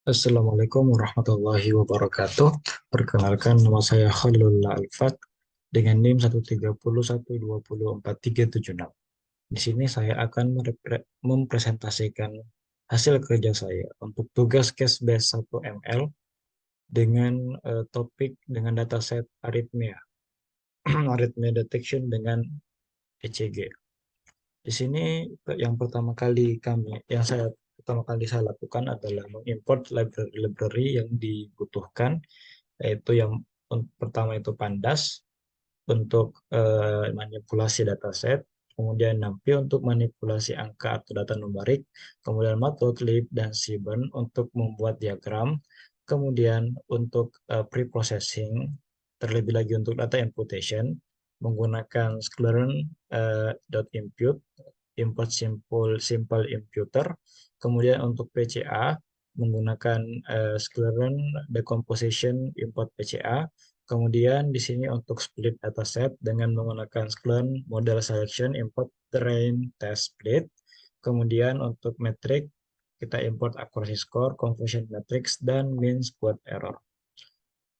Assalamualaikum warahmatullahi wabarakatuh. Perkenalkan, nama saya Khalilul Alfat dengan NIM 130120436. Di sini saya akan mempresentasikan hasil kerja saya untuk tugas case base 1 ML dengan topik dengan dataset aritmia, aritmia detection dengan ECG. Di sini yang pertama kali saya lakukan adalah mengimport library-library yang dibutuhkan, yaitu pertama itu Pandas untuk manipulasi dataset, kemudian NumPy untuk manipulasi angka atau data numerik, kemudian Matplotlib dan Seaborn untuk membuat diagram, kemudian untuk pre-processing, terlebih lagi untuk data imputation menggunakan sklearn.impute, import simple imputer, kemudian untuk PCA menggunakan sklearn decomposition import PCA. Kemudian di sini untuk split dataset dengan menggunakan Sklearn model selection import train test split. Kemudian untuk metrik kita import accuracy score, confusion matrix, dan mean squared error.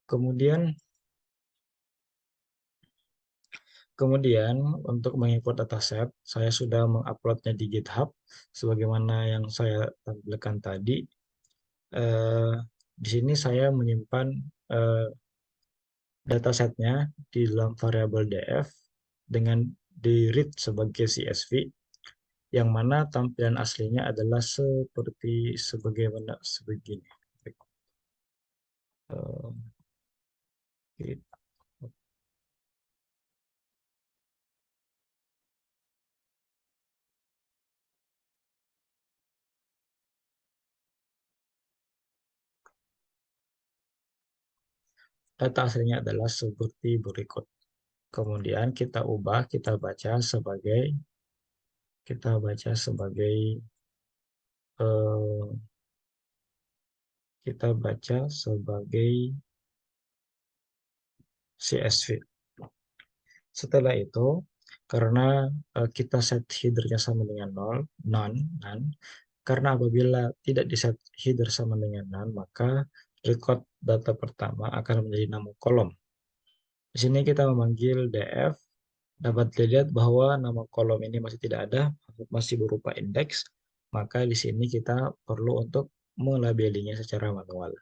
Kemudian Kemudian untuk mengimport dataset, saya sudah menguploadnya di GitHub sebagaimana yang saya tampilkan tadi. Eh, di sini saya menyimpan eh, datasetnya di dalam variabel df dengan di read sebagai CSV, yang mana tampilan aslinya adalah seperti sebagaimana sebegini. Eh, Data aslinya adalah seperti berikut. Kemudian kita baca sebagai eh, kita baca sebagai CSV. Setelah itu, karena kita set header-nya sama dengan none, karena apabila tidak di set header sama dengan none, maka record data pertama akan menjadi nama kolom. Di sini kita memanggil df, dapat dilihat bahwa nama kolom ini masih tidak ada, masih berupa indeks, maka di sini kita perlu untuk melabelinya secara manual.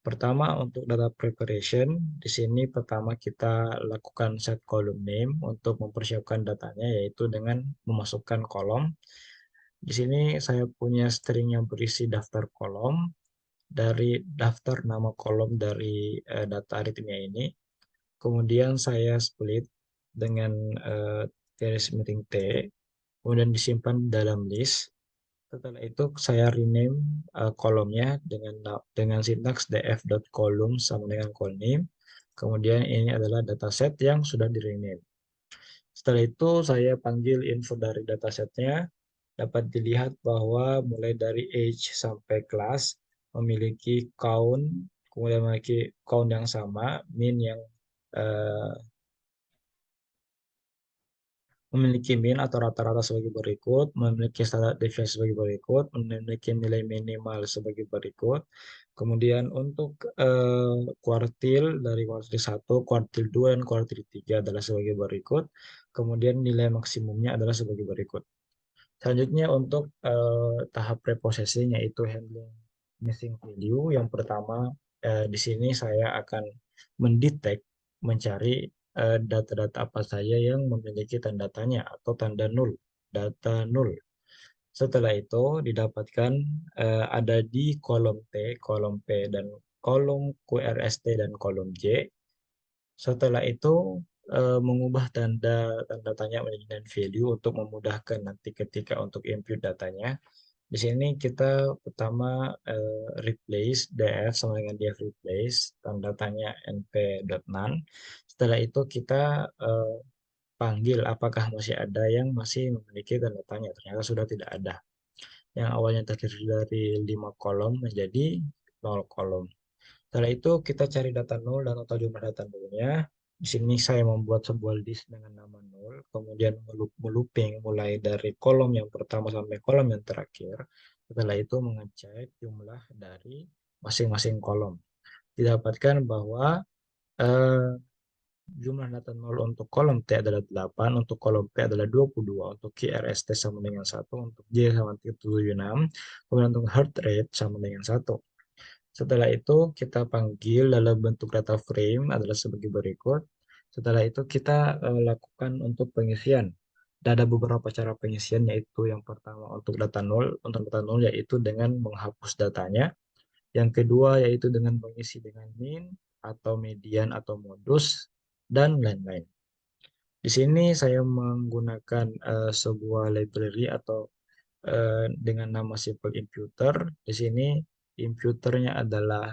Pertama, untuk data preparation, di sini pertama kita lakukan set column name untuk mempersiapkan datanya, yaitu dengan memasukkan kolom. Di sini saya punya string yang berisi daftar kolom dari daftar nama kolom dari data aritmia ini. Kemudian saya split dengan garis miring T, kemudian disimpan dalam list. Setelah itu saya rename kolomnya dengan sintaks df.column sama dengan colname. Kemudian ini adalah dataset yang sudah di rename. Setelah itu saya panggil info dari datasetnya. Dapat dilihat bahwa mulai dari age sampai class memiliki count, kemudian memiliki count yang sama, min yang eh, memiliki min atau rata-rata sebagai berikut, memiliki standar deviasi sebagai berikut, memiliki nilai minimal sebagai berikut. Kemudian untuk kuartil dari kuartil 1, kuartil 2, dan kuartil 3 adalah sebagai berikut. Kemudian nilai maksimumnya adalah sebagai berikut. Selanjutnya untuk tahap preprocessing yaitu handling missing value. Yang pertama di sini saya akan mendetek, mencari data-data apa saja yang memiliki tanda tanya atau tanda nol, data nol. Setelah itu didapatkan ada di kolom T, kolom P, dan kolom QRST dan kolom J. Setelah itu mengubah tanda tanya menjadi value untuk memudahkan nanti ketika untuk input datanya. Di sini kita pertama replace df sama dengan df replace tanda tanya np.none. Setelah itu kita panggil apakah masih ada yang masih memiliki tanda tanya. Ternyata sudah tidak ada. Yang awalnya terdiri dari 5 kolom menjadi 0 kolom. Setelah itu kita cari data nol dan total jumlah data nolnya. Di sini saya membuat sebuah list dengan nama nol, kemudian melooping mulai dari kolom yang pertama sampai kolom yang terakhir. Setelah itu mengecek jumlah dari masing-masing kolom. Didapatkan bahwa eh, jumlah data nol untuk kolom T adalah 8, untuk kolom P adalah 22, untuk QRST sama dengan 1, untuk J sama dengan 76, kemudian untuk heart rate sama dengan 1. Setelah itu kita panggil dalam bentuk data frame adalah sebagai berikut. Setelah itu kita lakukan untuk pengisian. Dan ada beberapa cara pengisian, yaitu yang pertama untuk data nol yaitu dengan menghapus datanya. Yang kedua yaitu dengan mengisi dengan min atau median atau modus dan lain-lain. Di sini saya menggunakan sebuah library atau dengan nama simple imputer. Di sini imputernya adalah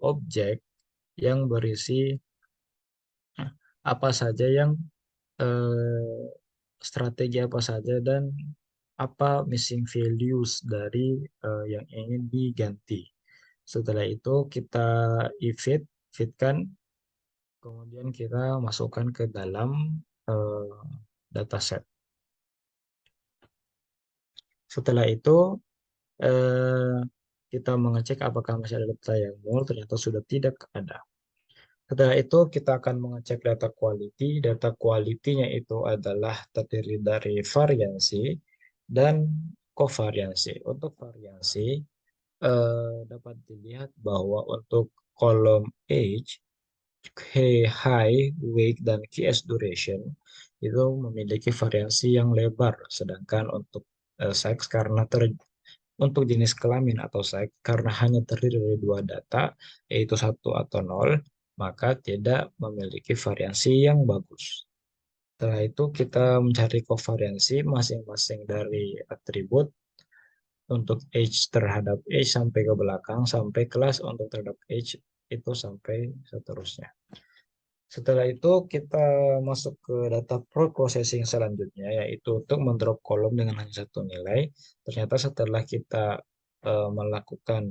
objek yang berisi apa saja yang eh, strategi apa saja dan apa missing values dari yang ingin diganti. Setelah itu kita fitkan, kemudian kita masukkan ke dalam eh, dataset. Setelah itu eh, kita mengecek apakah masih ada data yang null, ternyata sudah tidak ada. Setelah itu kita akan mengecek data quality. Data quality-nya itu adalah terdiri dari variansi dan kovariansi. Untuk variansi dapat dilihat bahwa untuk kolom age, height, weight, dan QS duration itu memiliki variansi yang lebar. Sedangkan untuk sex untuk jenis kelamin atau seks, karena hanya terdiri dari dua data, yaitu satu atau nol, maka tidak memiliki variansi yang bagus. Setelah itu kita mencari kovariansi masing-masing dari atribut untuk age terhadap age sampai ke belakang, sampai kelas untuk terhadap age itu sampai seterusnya. Setelah itu kita masuk ke data processing selanjutnya, yaitu untuk mendrop kolom dengan hanya satu nilai. Ternyata setelah kita eh, melakukan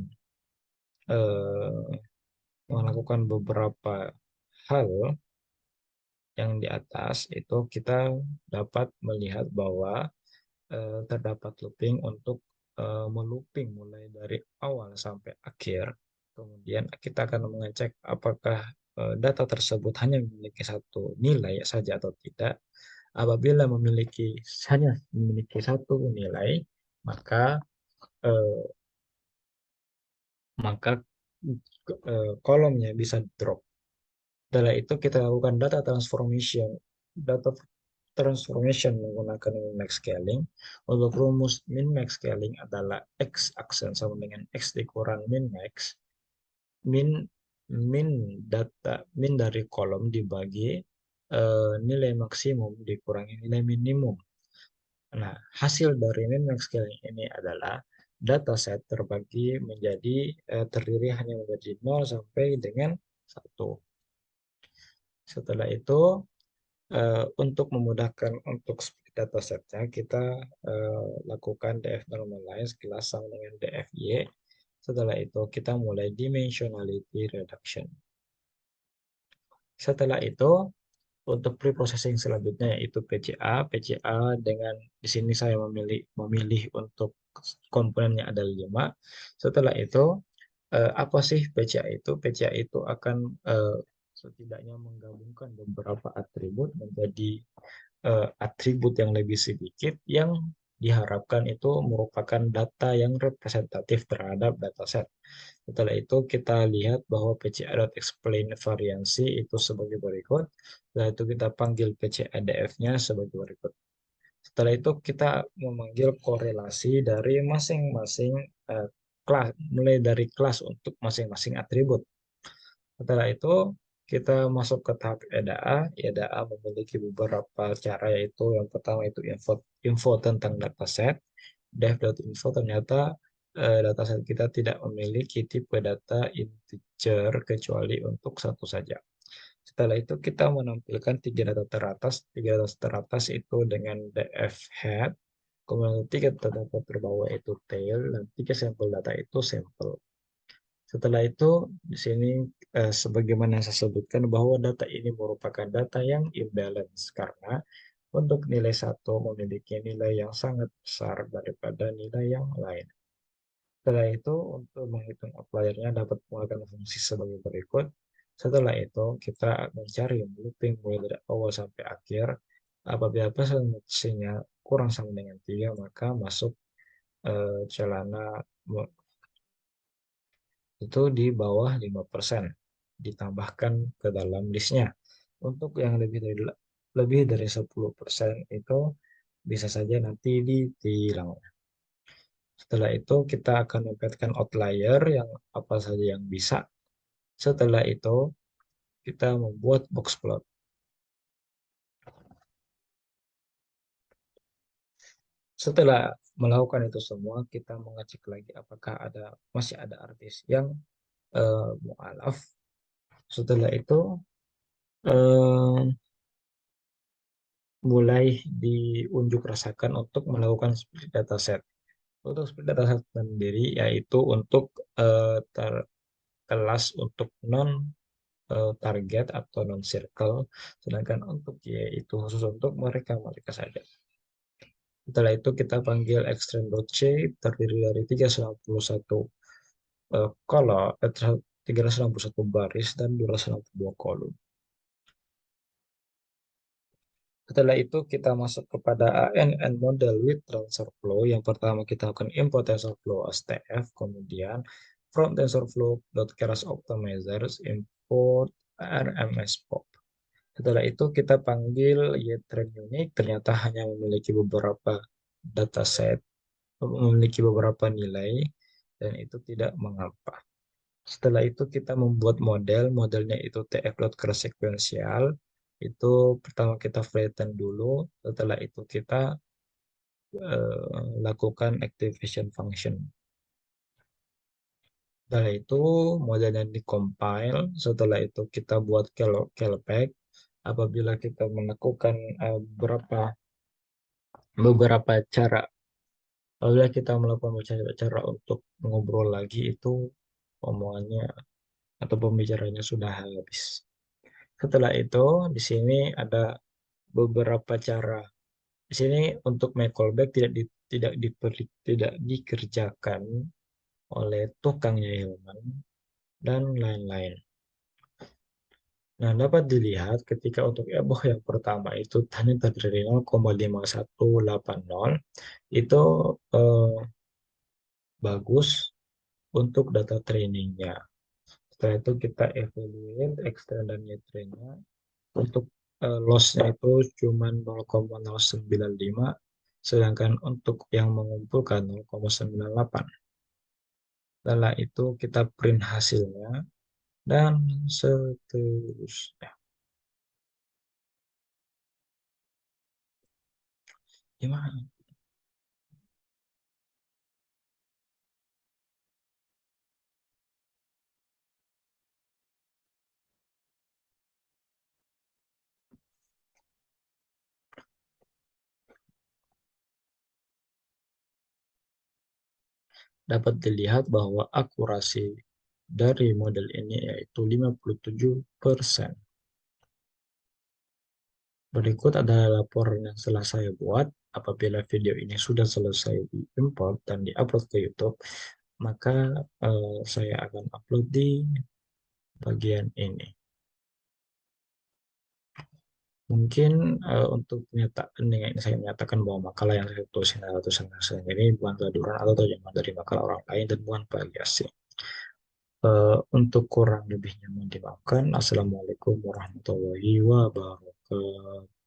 eh, melakukan beberapa hal yang di atas, itu kita dapat melihat bahwa terdapat looping untuk melooping mulai dari awal sampai akhir. Kemudian kita akan mengecek apakah data tersebut hanya memiliki satu nilai saja atau tidak. Apabila hanya memiliki satu nilai, maka eh, maka kolomnya bisa drop. Setelah itu kita lakukan data transformation menggunakan min-max scaling. Untuk rumus min-max scaling adalah x aksen sama dengan x dikurang min-max. Min min min dari kolom dibagi nilai maksimum dikurangi nilai minimum. Nah, hasil dari min-max scaling ini adalah dataset terbagi menjadi terdiri hanya menjadi 0 sampai dengan 1. Setelah itu untuk memudahkan untuk split datasetnya, kita lakukan df normalize kelas sama dengan dfy. Setelah itu kita mulai dimensionality reduction. Setelah itu untuk preprocessing selanjutnya yaitu PCA. PCA dengan di sini saya memilih untuk komponennya ada 5. Setelah itu apa sih PCA itu? PCA itu akan setidaknya menggabungkan beberapa atribut menjadi atribut yang lebih sedikit yang diharapkan itu merupakan data yang representatif terhadap dataset. Setelah itu kita lihat bahwa PCA.explain variansi itu sebagai berikut. Setelah itu kita panggil PCA-DF-nya sebagai berikut. Setelah itu kita memanggil korelasi dari masing-masing kelas, mulai dari kelas untuk masing-masing atribut. Setelah itu kita masuk ke tahap EDA. EDA memiliki beberapa cara, yaitu yang pertama itu info tentang dataset. Dev.info ternyata dataset kita tidak memiliki tipe data integer kecuali untuk satu saja. Setelah itu kita menampilkan tiga data teratas. Tiga data teratas itu dengan df head, kemudian tiga data terbawah itu tail, dan tiga sampel data itu sampel. Setelah itu, di sini sebagaimana yang saya sebutkan bahwa data ini merupakan data yang imbalance karena untuk nilai satu memiliki nilai yang sangat besar daripada nilai yang lain. Setelah itu, untuk menghitung outliernya dapat menggunakan fungsi sebagai berikut. Setelah itu, kita mencari looping mulai dari awal sampai akhir. Apabila presentasinya kurang sama dengan 3, maka masuk celana itu di bawah 5%, ditambahkan ke dalam listnya. Untuk yang lebih dari 10% itu bisa saja nanti ditilang. Setelah itu kita akan menempatkan outlier yang apa saja yang bisa. Setelah itu kita membuat box plot. Setelah melakukan itu semua, kita mengecek lagi apakah masih ada artis yang mualaf. Setelah itu eh, mulai diunjuk rasakan untuk melakukan split dataset. Untuk split dataset sendiri yaitu untuk kelas untuk non target atau non circle, sedangkan untuk Y itu khusus untuk mereka saja. Setelah itu kita panggil extend.c terdiri dari 391 kolom, 391 baris dan 292 kolom. Setelah itu kita masuk kepada ANN model with TensorFlow. Yang pertama kita akan import TensorFlow STF, kemudian from TensorFlow.keras optimizers import RMSPOP. Setelah itu kita panggil YTrain unique, ternyata hanya memiliki beberapa dataset, memiliki beberapa nilai, dan itu tidak mengapa. Setelah itu kita membuat modelnya itu TF-Load cross sequential. Itu pertama kita flatten dulu, setelah itu kita lakukan activation function. Setelah itu modelnya di-compile, setelah itu kita buat callback. Apabila kita melakukan beberapa cara, apabila kita melakukan beberapa cara untuk ngobrol lagi, itu omongannya atau pembicaranya sudah habis. Setelah itu, di sini ada beberapa cara. Di sini untuk make callback tidak dikerjakan oleh tukangnya Hilman dan lain-lain. Nah, dapat dilihat ketika untuk eboh yang pertama itu tadi terdiri 0,5180 itu eh, bagus untuk data trainingnya. Setelah itu kita evaluate extend dan trainnya. Untuk loss-nya itu cuma 0,095, sedangkan untuk yang mengumpulkan 0,98. Setelah itu kita print hasilnya dan seterusnya. Gimana? Dapat dilihat bahwa akurasi dari model ini yaitu 57%. Berikut adalah laporan yang telah saya buat. Apabila video ini sudah selesai diimport dan diupload ke YouTube, maka saya akan upload di bagian ini. Mungkin untuk dengan ini saya menyatakan bahwa makalah yang saya tuliskan atau tulisan saya ini bukan keladuran atau terjemahan dari makalah orang lain dan bukan plagiasi. Untuk kurang lebihnya mohon dimaafkan. Assalamualaikum warahmatullahi wabarakatuh.